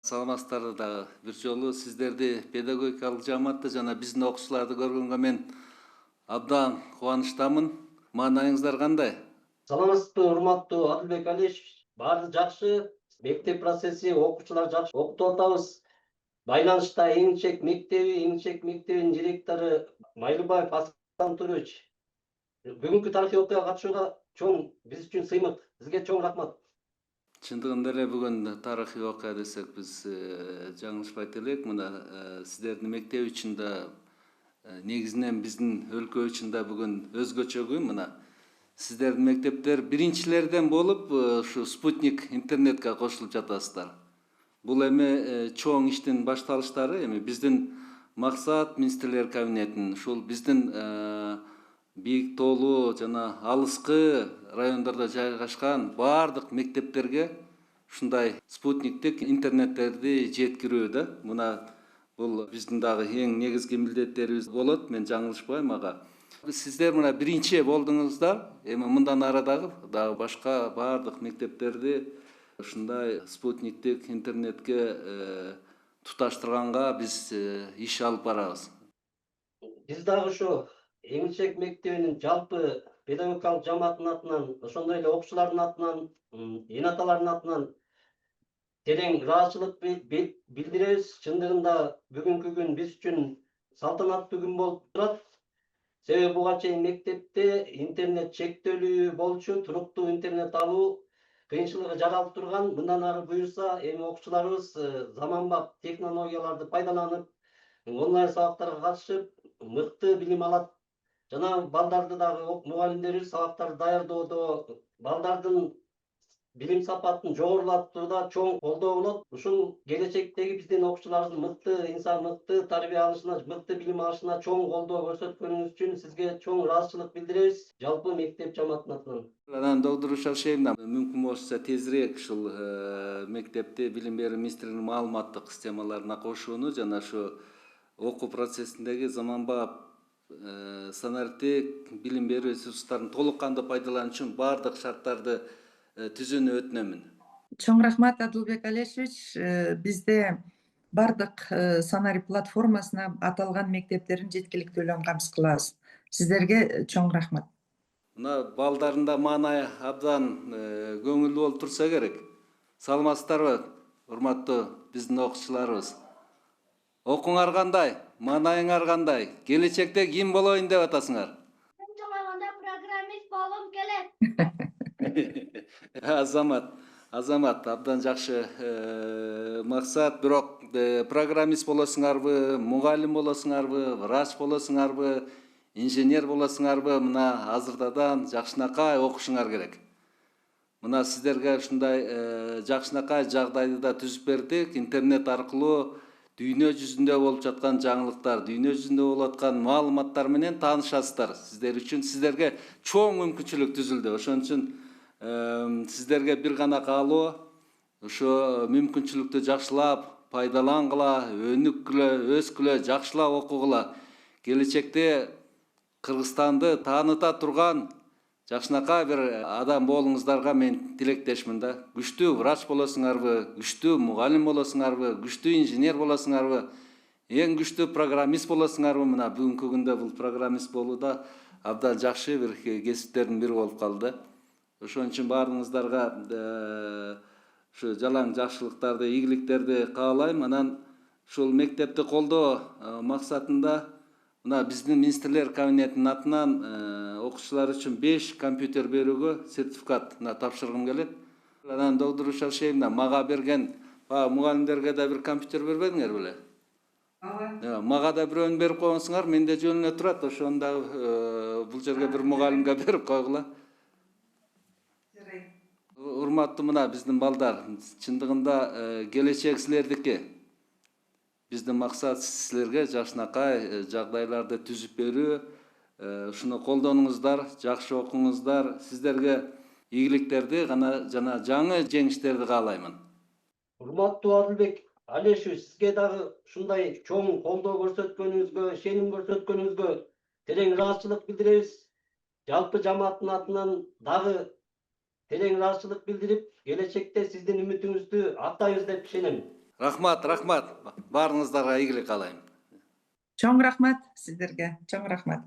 Саламатсыздарбы дагы бир жолу сиздерди педагогикалык жааматта жана биздин окуучуларды көргөнгө мен абдан кубанычтамын. Маанайыңыздар кандай? Саламатсызбы, урматтуу Адылбек Алишевич. Баары жакшы. Мектеп процесси, окуучулар жакшы окутуп атабыз. Байланышта Эңчек мектебинин директору Майлыбаев Аскан Турович. Бүгүнкү тарыхый окуяга катышууга биз үчүн сыймык. Сизге чоң рахмат. Чындыгында эле бүгүн тарыхый окуя десек биз жаңылышпайт элек. Мына сиздердин мектеп үчүн да негизинен биздин өлкө үчүн да бүгүн өзгөчө күн. Мына сиздердин мектептер биринчилерден болуп ушу спутник интернетке кошулуп жатасыздар. Бул эми чоң иштин башталыштары. Эми биздин максат министрлер кабинетинин ушул биздин бийик тоолуу жана алыскы райондордо жайгашкан баардык мектептерге ушундай спутниктик интернеттерди жеткирүү да. Мына бул биздин дагы эң негизги милдеттерибиз болот. Мен жаңылышпайм ага. Сиздер мына биринчи болдуңуздар. Эми мындан ары дагы башка баардык мектептерди ушундай спутниктик интернетке туташтырганга биз иш алып барабыз. Биз дагы ушу Эңчек мектебинин жалпы педагогикалык жааматынын атынан, ошондой эле окуучулардын атынан, эне аталардын атынан терең ыраазычылык билдиребиз. Чындыгында бүгүнкү күн биз үчүн салтанаттуу күн болуп турат. Себеби буга чейин мектепте интернет чектелүү болчу, туруктуу интернет алуу кыйынчылыгы жаралып турган. Мындан ары буюрса, эми окуучуларыбыз заманбап технологияларды пайдаланып, онлайн сабактарга катышып, мыкты билим алат. Жана балдарды дагы мугалимдерибиз сабактарды даярдоодо балдардын билим сапатын жогорулатууда чоң колдоо болот. Ушул келечектеги биздин окуучуларыбыздын мыкты инсан, мыкты тарбия алышына, мыкты билим алышына чоң колдоо көрсөткөнүңүз үчүн сизге чоң ыраазычылык билдиребиз. Жалпы мектеп жааматынын атынан. Анан доктор Шалшеевна мүмкүн болсо тезирээк ушул мектепти билим берүү министрлигинин маалыматтык системаларына кошууну жана ушу окуу процессиндеги заманбап санариптик билим берүү ресурстарын толук кандуу пайдалануу үчүн баардык шарттарды түзүүнү өтүнөмүн. Чоң рахмат, Адылбек Алишевич. Бизде бардык санарип платформасына аталган мектептердин жеткиликтүүлүгүн камсыз кылабыз. Сиздерге чоң рахмат. Мына балдарында маанай абдан көңүлдүү болуп турса керек. Саламатсыздарбы, урматтуу биздин окуучуларыбыз? Окуңар кандай? Маанайыңар кандай? Келечекте ким болоюн деп атасыңар? Мен чоңойгондо программист болгум келет. Азамат, абдан жакшы максат. Бирок программист болосуңарбы, мугалим болосуңарбы, врач болосуңарбы, инженер болосуңарбы, мына азыртадан жакшынакай окушуңар керек. Мына сиздерге ушундай жакшынакай жагдайды да түзүп бердик. Интернет аркылуу дүйнө жүзүндө болуп жаткан жаңылыктар, дүйнө жүзүндө болуп аткан маалыматтар менен таанышасыздар. Сиздер үчүн сиздерге чоң мүмкүнчүлүк түзүлдү. Ошон үчүн сиздерге бир гана каалоо ошо мүмкүнчүлүктү жакшылап пайдалангыла, өнүккүлө, өскүлө, жакшылап окугула. Келечекте Кыргызстанды тааныта турган жакшынакай бир адам болуңуздарга мен тилектешмин да. Күчтүү врач болосуңарбы, күчтүү мугалим болосуңарбы, күчтүү инженер болосуңарбы, эң күчтүү программист болосуңарбы? Мына бүгүнкү күндө бул программист болуу да абдан жакшы бир кесиптердин бири болуп калды. Ошон үчүн баарыңыздарга ушу жалаң жакшылыктарды, ийгиликтерди каалайм. Анан ушул мектепти колдоо максатында мына биздин министрлер кабинетинин атынан окуучулар үчүн 5 компьютер берүүгө сертификат тапшыргым келет. Анан доктор Шалшеевна мага берген мугалимдерге да бир компьютер бербедиңер беле? Ооба. Мага да бирөөнү берип койгонсуңар, менде жөнүнө турат. Ошону дагы бул жерге бир мугалимге берип койгула. Урматтуу мына биздин балдар, чындыгында келечек силердики. Биздин максат силерге жакшынакай жагдайларды түзүп берүү. Ушуну колдонуңуздар, жакшы окуңуздар. Сиздерге ийгиликтерди жана жаңы жеңиштерди каалаймын. Урматтуу Адылбек Алишевич, сизге дагы ушундай чоң колдоо көрсөткөнүңүзгө, ишеним көрсөткөнүңүзгө терең ыраазычылык билдиребиз. Жалпы жааматтын атынан дагы терең ыраазычылык билдирип, келечекте сиздин үмүтүңүздү актайбыз деп ишенем. Рахмат, баарыңыздарга ийгилик каалайм. Чоң рахмат сиздерге. Чоң рахмат.